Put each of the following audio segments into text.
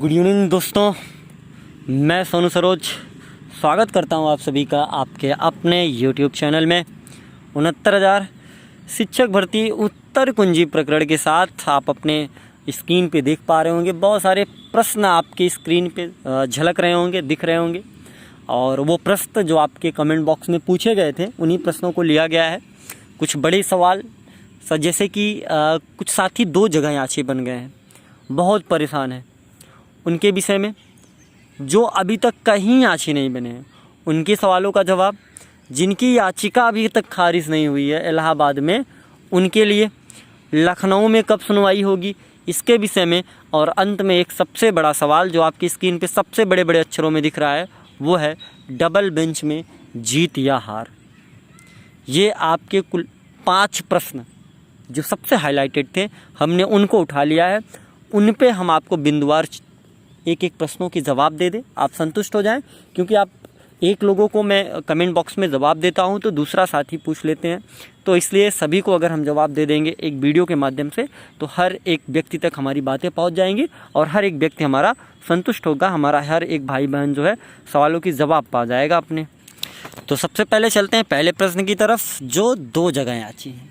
Good evening दोस्तों, मैं सोनू सरोज स्वागत करता हूं आप सभी का आपके अपने YouTube चैनल में 69,000 शिक्षक भर्ती उत्तर कुंजी प्रकरण के साथ। आप अपने स्क्रीन पे देख पा रहे होंगे, बहुत सारे प्रश्न आपकी स्क्रीन पे झलक रहे होंगे, दिख रहे होंगे। और वो प्रश्न जो आपके कमेंट बॉक्स में पूछे गए थे, उन्हीं प्रश्नों को लिया गया है। कुछ बड़े सवाल जैसे कि कुछ साथी 2 जगह याची बन गए हैं, बहुत परेशान हैं। उनके विषय में जो अभी तक कहीं याची नहीं बने हैं, उनके सवालों का जवाब। जिनकी याचिका अभी तक खारिज नहीं हुई है इलाहाबाद में, उनके लिए लखनऊ में कब सुनवाई होगी, इसके विषय में। और अंत में एक सबसे बड़ा सवाल जो आपकी स्क्रीन पे सबसे बड़े बड़े अक्षरों में दिख रहा है, वो है डबल बेंच में जीत या हार। ये आपके कुल 5 प्रश्न जो सबसे हाईलाइटेड थे, हमने उनको उठा लिया है। उन पे हम आपको बिंदुवार एक एक प्रश्नों के जवाब दे दें, आप संतुष्ट हो जाएं। क्योंकि आप एक लोगों को मैं कमेंट बॉक्स में जवाब देता हूं तो दूसरा साथी पूछ लेते हैं, तो इसलिए सभी को अगर हम जवाब दे देंगे एक वीडियो के माध्यम से, तो हर एक व्यक्ति तक हमारी बातें पहुंच जाएंगी और हर एक व्यक्ति हमारा संतुष्ट होगा। हमारा हर एक भाई बहन जो है सवालों की जवाब पा जाएगा अपने। तो सबसे पहले चलते हैं पहले प्रश्न की तरफ, जो 2 जगह याची हैं।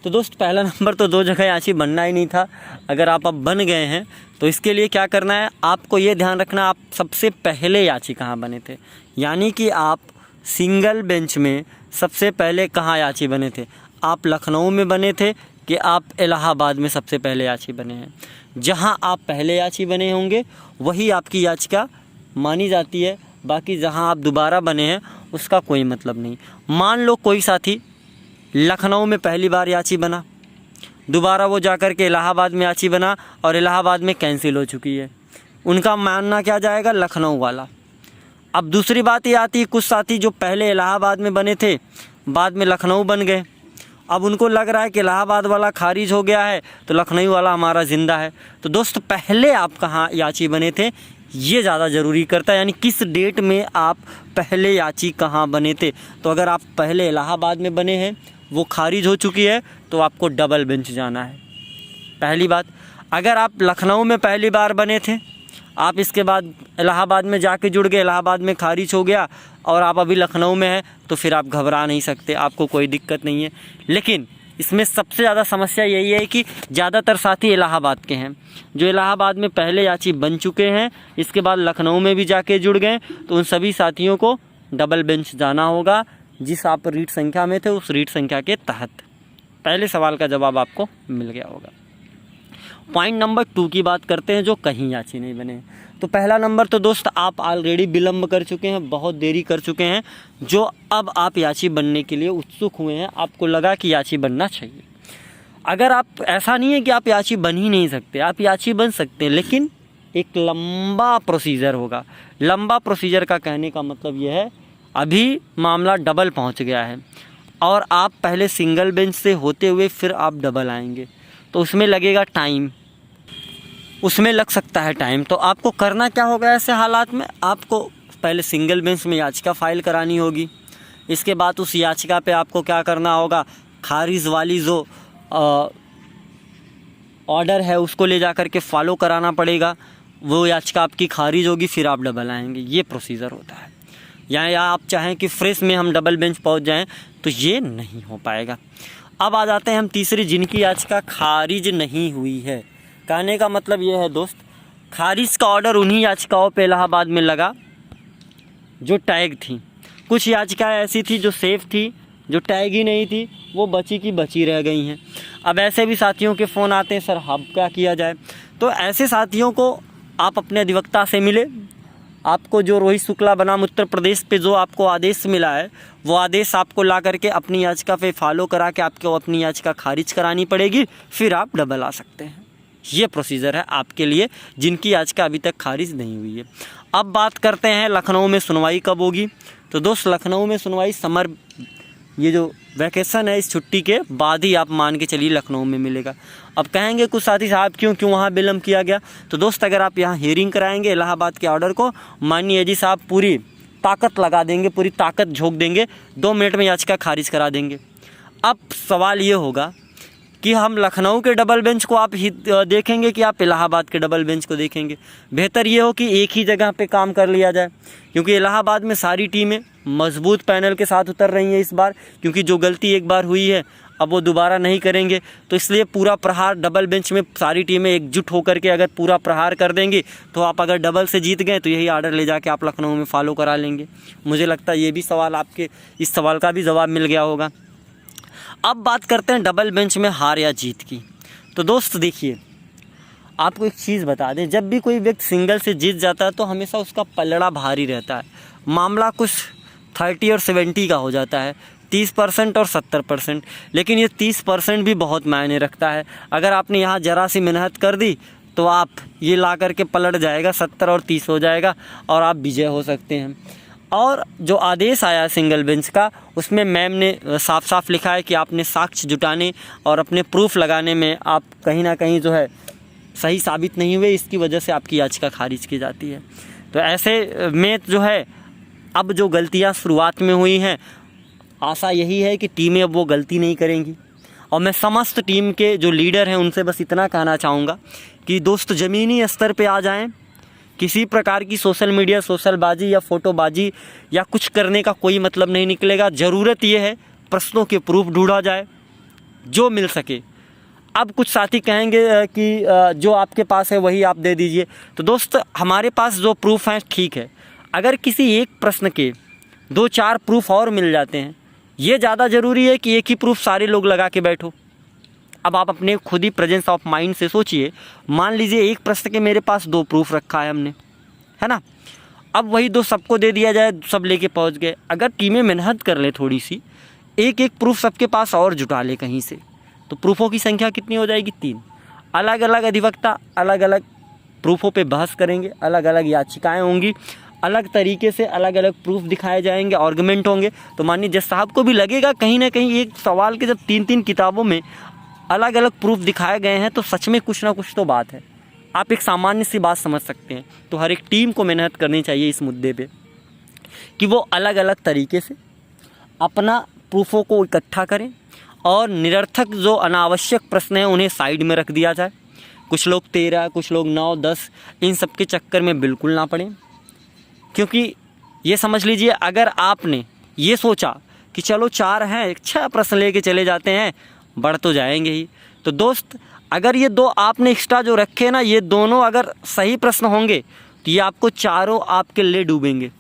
तो दोस्त, पहला नंबर तो 2 जगह याची बनना ही नहीं था। अगर आप अब बन गए हैं तो इसके लिए क्या करना है, आपको ये ध्यान रखना, आप सबसे पहले याची कहाँ बने थे। यानी कि आप सिंगल बेंच में सबसे पहले कहाँ याची बने थे। आप लखनऊ में बने थे कि आप इलाहाबाद में सबसे पहले याची बने हैं। जहाँ आप पहले याची बने होंगे वही आपकी याचिका मानी जाती है। बाकी जहाँ आप दोबारा बने हैं उसका कोई मतलब नहीं। मान लो कोई साथी लखनऊ में पहली बार याची बना, दोबारा वो जाकर के इलाहाबाद में याची बना और इलाहाबाद में कैंसिल हो चुकी है, उनका मानना क्या जाएगा, लखनऊ वाला। अब दूसरी बात ये आती है, कुछ साथी जो पहले इलाहाबाद में बने थे बाद में लखनऊ बन गए। अब उनको लग रहा है कि इलाहाबाद वाला खारिज हो गया है तो लखनऊ वाला हमारा ज़िंदा है। तो दोस्त, पहले आप कहाँ याची बने थे ये ज़्यादा ज़रूरी करता है, यानी किस डेट में आप पहले याची कहाँ बने थे। तो अगर आप पहले इलाहाबाद में बने हैं, वो खारिज हो चुकी है, तो आपको डबल बेंच जाना है, पहली बात। अगर आप लखनऊ में पहली बार बने थे, आप इसके बाद इलाहाबाद में जाके जुड़ गए, इलाहाबाद में खारिज हो गया और आप अभी लखनऊ में हैं, तो फिर आप घबरा नहीं सकते, आपको कोई दिक्कत नहीं है। लेकिन इसमें सबसे ज़्यादा समस्या यही है कि ज़्यादातर साथी इलाहाबाद के हैं, जो इलाहाबाद में पहले याची बन चुके हैं, इसके बाद लखनऊ में भी जाके जुड़ गए, तो उन सभी साथियों को डबल बेंच जाना होगा। जिस आप रीट संख्या में थे उस रीट संख्या के तहत पहले सवाल का जवाब आपको मिल गया होगा। पॉइंट नंबर 2 की बात करते हैं, जो कहीं याची नहीं बने। तो पहला नंबर तो दोस्त, आप ऑलरेडी विलम्ब कर चुके हैं, बहुत देरी कर चुके हैं। जो अब आप याची बनने के लिए उत्सुक हुए हैं, आपको लगा कि याची बनना चाहिए। अगर आप, ऐसा नहीं है कि आप याची बन ही नहीं सकते, आप याची बन सकते हैं, लेकिन एक लंबा प्रोसीजर होगा। लंबा प्रोसीजर का कहने का मतलब यह है, अभी मामला डबल पहुंच गया है और आप पहले सिंगल बेंच से होते हुए फिर आप डबल आएंगे, तो उसमें लगेगा टाइम, उसमें लग सकता है टाइम। तो आपको करना क्या होगा ऐसे हालात में, आपको पहले सिंगल बेंच में याचिका फ़ाइल करानी होगी। इसके बाद उस याचिका पे आपको क्या करना होगा, खारिज वाली जो ऑर्डर है उसको ले जा कर के फॉलो कराना पड़ेगा। वो याचिका आपकी खारिज होगी, फिर आप डबल आएंगे। ये प्रोसीजर होता है। या आप चाहें कि फ्रेश में हम डबल बेंच पहुंच जाएं, तो ये नहीं हो पाएगा। अब आ जाते हैं हम तीसरी, जिनकी याचिका खारिज नहीं हुई है। कहने का मतलब ये है दोस्त, खारिज का ऑर्डर उन्हीं याचिकाओं पे इलाहाबाद में लगा जो टैग थी। कुछ याचिकाएं ऐसी थी जो सेफ थी, जो टैग ही नहीं थी, वो बची की बची रह गई हैं। अब ऐसे भी साथियों के फ़ोन आते हैं, सर अब क्या किया जाए। तो ऐसे साथियों को आप अपने अधिवक्ता से मिले। आपको जो रोहित शुक्ला बनाम उत्तर प्रदेश पे जो आपको आदेश मिला है, वो आदेश आपको ला करके अपनी याचिका पे फॉलो करा के आपको अपनी याचिका खारिज करानी पड़ेगी, फिर आप डबल आ सकते हैं। ये प्रोसीजर है आपके लिए जिनकी याचिका अभी तक खारिज नहीं हुई है। अब बात करते हैं लखनऊ में सुनवाई कब होगी। तो दोस्त, लखनऊ में सुनवाई समर, ये जो वैकेशन है, इस छुट्टी के बाद ही आप मान के चलिए लखनऊ में मिलेगा। अब कहेंगे कुछ साथी, साहब क्यों वहाँ विलम्ब किया गया। तो दोस्त, अगर आप यहाँ हियरिंग कराएंगे इलाहाबाद के ऑर्डर को, माननीय जी साहब पूरी ताकत लगा देंगे, पूरी ताकत झोंक देंगे, 2 मिनट में याचिका खारिज करा देंगे। अब सवाल ये होगा कि हम लखनऊ के डबल बेंच को आप देखेंगे कि आप इलाहाबाद के डबल बेंच को देखेंगे। बेहतर ये हो कि एक ही जगह पे काम कर लिया जाए, क्योंकि इलाहाबाद में सारी टीमें मजबूत पैनल के साथ उतर रही हैं इस बार, क्योंकि जो गलती एक बार हुई है अब वो दोबारा नहीं करेंगे। तो इसलिए पूरा प्रहार डबल बेंच में सारी टीमें एकजुट होकर के अगर पूरा प्रहार कर देंगी तो आप अगर डबल से जीत गए तो यही आर्डर ले जाके आप लखनऊ में फॉलो करा लेंगे। मुझे लगता है ये भी सवाल आपके इस सवाल का भी जवाब मिल गया होगा। अब बात करते हैं डबल बेंच में हार या जीत की। तो दोस्त देखिए, आपको एक चीज़ बता दें, जब भी कोई व्यक्ति सिंगल से जीत जाता है तो हमेशा उसका पलड़ा भारी रहता है। मामला कुछ 30 और 70 का हो जाता है, 30% और 70%। लेकिन ये 30% भी बहुत मायने रखता है। अगर आपने यहाँ ज़रा सी मेहनत कर दी तो आप ये ला करके पलट जाएगा, 70 और 30 हो जाएगा और आप विजय हो सकते हैं। और जो आदेश आया सिंगल बेंच का, उसमें मैम ने साफ साफ लिखा है कि आपने साक्ष्य जुटाने और अपने प्रूफ लगाने में आप कहीं ना कहीं जो है सही साबित नहीं हुए, इसकी वजह से आपकी याचिका खारिज की जाती है। तो ऐसे में जो है अब जो गलतियां शुरुआत में हुई हैं, आशा यही है कि टीमें अब वो गलती नहीं करेंगी। और मैं समस्त टीम के जो लीडर हैं उनसे बस इतना कहना चाहूँगा कि दोस्त ज़मीनी स्तर पे आ जाएं। किसी प्रकार की सोशल मीडिया सोशलबाजी या फ़ोटोबाजी या कुछ करने का कोई मतलब नहीं निकलेगा। ज़रूरत ये है प्रश्नों के प्रूफ ढूंढा जाए जो मिल सके। अब कुछ साथी कहेंगे कि जो आपके पास है वही आप दे दीजिए। तो दोस्त, हमारे पास जो प्रूफ हैं ठीक है, अगर किसी एक प्रश्न के 2-4 प्रूफ और मिल जाते हैं, ये ज़्यादा ज़रूरी है कि एक ही प्रूफ सारे लोग लगा के बैठो। अब आप अपने खुद ही प्रेजेंस ऑफ माइंड से सोचिए, मान लीजिए एक प्रश्न के मेरे पास 2 प्रूफ रखा है हमने, है ना। अब वही 2 सबको दे दिया जाए, सब लेके पहुंच गए। अगर टीमें मेहनत कर ले थोड़ी सी, एक एक प्रूफ सबके पास और जुटा ले कहीं से, तो प्रूफों की संख्या कितनी हो जाएगी? 3। अलग अलग अधिवक्ता अलग अलग प्रूफों पे बहस करेंगे, अलग अलग याचिकाएँ होंगी, अलग तरीके से अलग अलग प्रूफ दिखाए जाएंगे, आर्गुमेंट होंगे। तो मानिए जज साहब को भी लगेगा कहीं ना कहीं एक सवाल के जब 3-3 किताबों में अलग अलग प्रूफ दिखाए गए हैं तो सच में कुछ ना कुछ तो बात है। आप एक सामान्य सी बात समझ सकते हैं। तो हर एक टीम को मेहनत करनी चाहिए इस मुद्दे पे कि वो अलग अलग तरीके से अपना प्रूफों को इकट्ठा करें और निरर्थक जो अनावश्यक प्रश्न हैं उन्हें साइड में रख दिया जाए। कुछ लोग 13, कुछ लोग 9, 10, इन सब के चक्कर में बिल्कुल ना पड़ें। क्योंकि ये समझ लीजिए, अगर आपने ये सोचा कि चलो 4 हैं, 6 प्रश्न लेके चले जाते हैं, बढ़ तो जाएंगे ही। तो दोस्त, अगर ये 2 आपने एक्स्ट्रा जो रखे ना, ये दोनों अगर सही प्रश्न होंगे तो ये आपको चारों आपके ले डूबेंगे।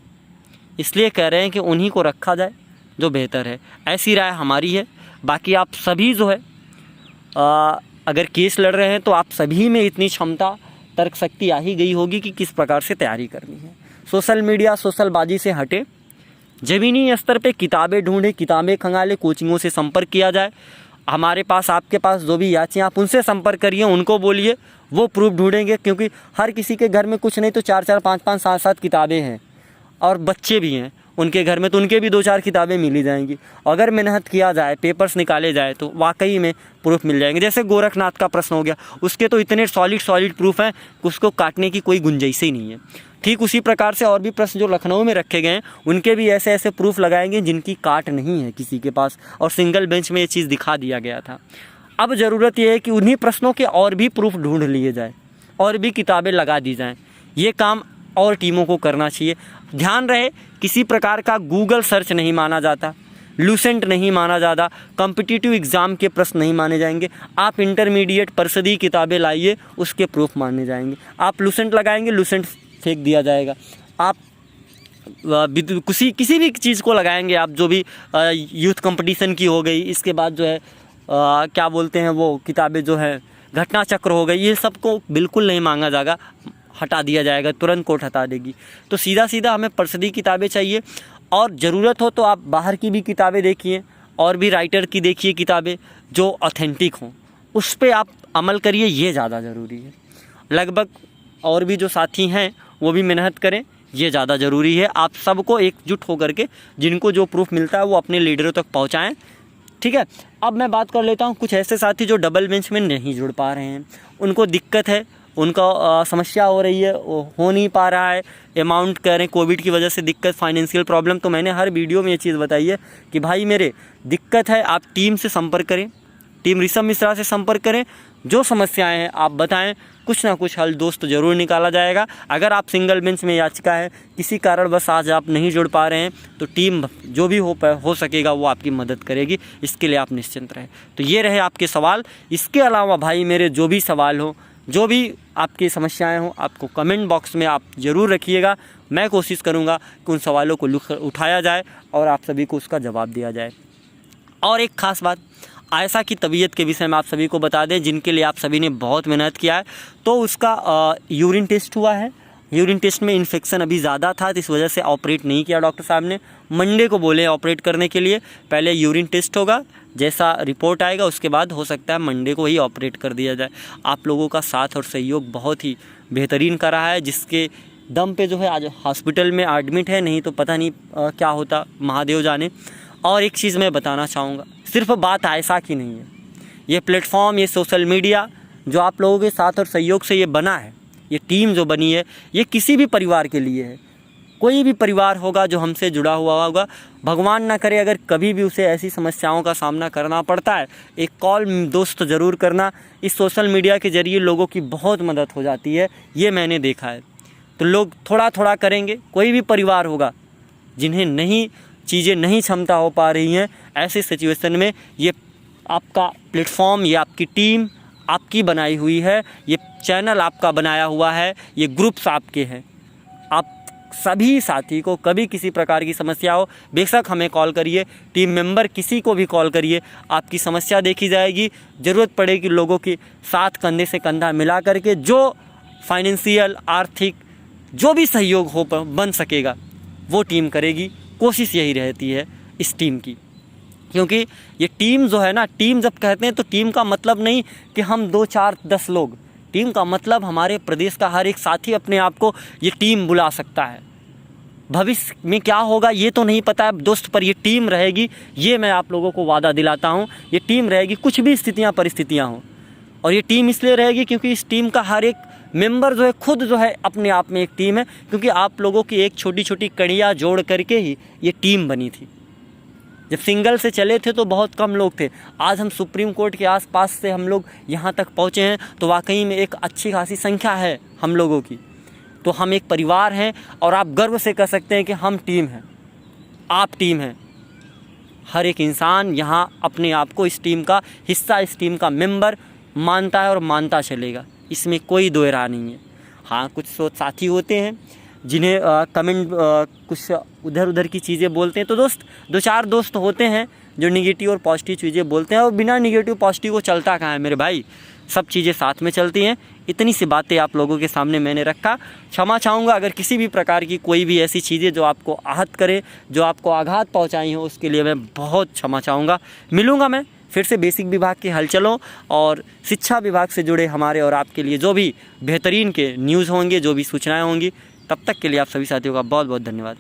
इसलिए कह रहे हैं कि उन्हीं को रखा जाए जो बेहतर है। ऐसी राय हमारी है। बाकी आप सभी जो है अगर केस लड़ रहे हैं तो आप सभी में इतनी क्षमता, तर्क शक्ति आ ही गई होगी कि किस प्रकार से तैयारी करनी है। सोशल मीडिया सोशलबाजी से हटे, ज़मीनी स्तर पे किताबें ढूंढें, किताबें खंगालें, कोचिंगों से संपर्क किया जाए। हमारे पास, आपके पास जो भी याचियाँ, आप उनसे संपर्क करिए, उनको बोलिए, वो प्रूफ ढूंढेंगे। क्योंकि हर किसी के घर में कुछ नहीं तो 4-4, 5-5, 7-7 किताबें हैं और बच्चे भी हैं उनके घर में, तो उनके भी 2-4 किताबें मिल ही जाएंगी। अगर मेहनत किया जाए, पेपर्स निकाले जाए तो वाकई में प्रूफ मिल जाएंगे। जैसे गोरखनाथ का प्रश्न हो गया, उसके तो इतने सॉलिड प्रूफ हैं कि उसको काटने की कोई गुंजाइश ही नहीं है। ठीक उसी प्रकार से और भी प्रश्न जो लखनऊ में रखे गए हैं, उनके भी ऐसे ऐसे प्रूफ लगाएंगे जिनकी काट नहीं है किसी के पास, और सिंगल बेंच में ये चीज़ दिखा दिया गया था। अब ज़रूरत ये है कि उन्हीं प्रश्नों के और भी प्रूफ ढूंढ लिए जाए और भी किताबें लगा दी जाएँ। ये काम और टीमों को करना चाहिए। ध्यान रहे, किसी प्रकार का गूगल सर्च नहीं माना जाता, लूसेंट नहीं माना जाता, कॉम्पिटिटिव एग्ज़ाम के प्रश्न नहीं माने जाएंगे। आप इंटरमीडिएट परिषदीय किताबें लाइए, उसके प्रूफ माने जाएंगे। आप लूसेंट लगाएंगे, लूसेंट फेंक दिया जाएगा। आप किसी भी चीज़ को लगाएंगे, आप जो भी यूथ कंपटीशन की हो गई, इसके बाद जो है क्या बोलते हैं वो किताबें जो है घटना चक्र हो गई, ये सब को बिल्कुल नहीं मांगा जाएगा, हटा दिया जाएगा, तुरंत कोर्ट हटा देगी। तो सीधा सीधा हमें परिषदीय किताबें चाहिए, और ज़रूरत हो तो आप बाहर की भी किताबें देखिए और भी राइटर की देखिए किताबें जो ऑथेंटिक हों, उस पर आप अमल करिए, ये ज़्यादा ज़रूरी है। लगभग और भी जो साथी हैं वो भी मेहनत करें, ये ज़्यादा ज़रूरी है। आप सबको एकजुट होकर के जिनको जो प्रूफ मिलता है वो अपने लीडरों तक पहुंचाएं, ठीक है। अब मैं बात कर लेता हूं कुछ ऐसे साथी जो डबल बेंच में नहीं जुड़ पा रहे हैं, उनको दिक्कत है, उनको समस्या हो रही है, वो हो नहीं पा रहा है, अमाउंट कह रहे हैं कोविड की वजह से दिक्कत, फाइनेंशियल प्रॉब्लम। तो मैंने हर वीडियो में ये चीज़ बताई है कि भाई मेरे दिक्कत है, आप टीम से संपर्क करें, टीम ऋषभ मिश्रा से संपर्क करें, जो समस्याएं हैं आप बताएं, कुछ ना कुछ हल दोस्त ज़रूर निकाला जाएगा। अगर आप सिंगल बेंच में याचिका है, किसी कारणवश आज आप नहीं जुड़ पा रहे हैं, तो टीम जो भी हो सकेगा वो आपकी मदद करेगी, इसके लिए आप निश्चिंत रहें। तो ये रहे आपके सवाल। इसके अलावा भाई मेरे जो भी सवाल हो, जो भी आपकी समस्याएं हो, आपको कमेंट बॉक्स में आप ज़रूर रखिएगा। मैं कोशिश करूंगा कि उन सवालों को उठाया जाए और आप सभी को उसका जवाब दिया जाए। और एक ख़ास बात, आयशा की तबीयत के विषय में आप सभी को बता दें, जिनके लिए आप सभी ने बहुत मेहनत किया है। तो उसका यूरिन टेस्ट हुआ है, यूरिन टेस्ट में इन्फेक्शन अभी ज़्यादा था, तो इस वजह से ऑपरेट नहीं किया डॉक्टर साहब ने। मंडे को बोले ऑपरेट करने के लिए, पहले यूरिन टेस्ट होगा, जैसा रिपोर्ट आएगा उसके बाद हो सकता है मंडे को ही ऑपरेट कर दिया जाए। आप लोगों का साथ और सहयोग बहुत ही बेहतरीन कर रहा है, जिसके दम पे जो है आज हॉस्पिटल में एडमिट है, नहीं तो पता नहीं क्या होता, महादेव जाने। और एक चीज़ मैं बताना चाहूँगा, सिर्फ बात आयशा की नहीं है, ये प्लेटफॉर्म, ये सोशल मीडिया जो आप लोगों के साथ और सहयोग से ये बना है, ये टीम जो बनी है, ये किसी भी परिवार के लिए है। कोई भी परिवार होगा जो हमसे जुड़ा हुआ होगा, भगवान ना करे अगर कभी भी उसे ऐसी समस्याओं का सामना करना पड़ता है, एक कॉल दोस्त ज़रूर करना। इस सोशल मीडिया के ज़रिए लोगों की बहुत मदद हो जाती है, ये मैंने देखा है। तो लोग थोड़ा थोड़ा करेंगे, कोई भी परिवार होगा जिन्हें चीज़ें नहीं क्षमता हो पा रही हैं, ऐसे सिचुएशन में ये आपका प्लेटफॉर्म, ये आपकी टीम आपकी बनाई हुई है, ये चैनल आपका बनाया हुआ है, ये ग्रुप्स आपके हैं। आप सभी साथी को कभी किसी प्रकार की समस्या हो, बेशक हमें कॉल करिए, टीम मेंबर किसी को भी कॉल करिए, आपकी समस्या देखी जाएगी। ज़रूरत पड़ेगी लोगों के साथ कंधे से कंधा मिला करके, जो फाइनेंशियल, आर्थिक जो भी सहयोग हो बन सकेगा वो टीम करेगी। कोशिश यही रहती है इस टीम की, क्योंकि ये टीम जो है ना, टीम जब कहते हैं तो टीम का मतलब नहीं कि हम 2, 4, 10 लोग, टीम का मतलब हमारे प्रदेश का हर एक साथी अपने आप को ये टीम बुला सकता है। भविष्य में क्या होगा ये तो नहीं पता है दोस्त, पर ये टीम रहेगी, ये मैं आप लोगों को वादा दिलाता हूँ। ये टीम रहेगी, कुछ भी स्थितियाँ परिस्थितियाँ हों। और ये टीम इसलिए रहेगी क्योंकि इस टीम का हर एक मेंबर जो है खुद जो है अपने आप में एक टीम है, क्योंकि आप लोगों की एक छोटी छोटी कड़ियाँ जोड़ करके ही ये टीम बनी थी। जब सिंगल से चले थे तो बहुत कम लोग थे, आज हम सुप्रीम कोर्ट के आसपास से हम लोग यहाँ तक पहुँचे हैं, तो वाकई में एक अच्छी खासी संख्या है हम लोगों की। तो हम एक परिवार हैं और आप गर्व से कह सकते हैं कि हम टीम हैं, आप टीम हैं। हर एक इंसान यहाँ अपने आप को इस टीम का हिस्सा, इस टीम का मेंबर मानता है और मानता चलेगा, इसमें कोई दो राय नहीं है। हाँ, कुछ साथी होते हैं जिन्हें कमेंट कुछ उधर उधर की चीज़ें बोलते हैं, तो दोस्त 2-4 दोस्त होते हैं जो निगेटिव और पॉजिटिव चीज़ें बोलते हैं, और बिना निगेटिव पॉजिटिव को चलता कहाँ है मेरे भाई, सब चीज़ें साथ में चलती हैं। इतनी सी बातें आप लोगों के सामने मैंने रखा। क्षमा चाहूँगा अगर किसी भी प्रकार की कोई भी ऐसी चीज़ें जो आपको आहत करे, जो आपको आघात पहुँचाई हो, उसके लिए मैं बहुत क्षमा चाहूँगा। मिलूँगा मैं फिर से बेसिक विभाग के हलचलों और शिक्षा विभाग से जुड़े हमारे और आपके लिए जो भी बेहतरीन के न्यूज़ होंगे, जो भी सूचनाएं होंगी, तब तक के लिए आप सभी साथियों का बहुत बहुत धन्यवाद।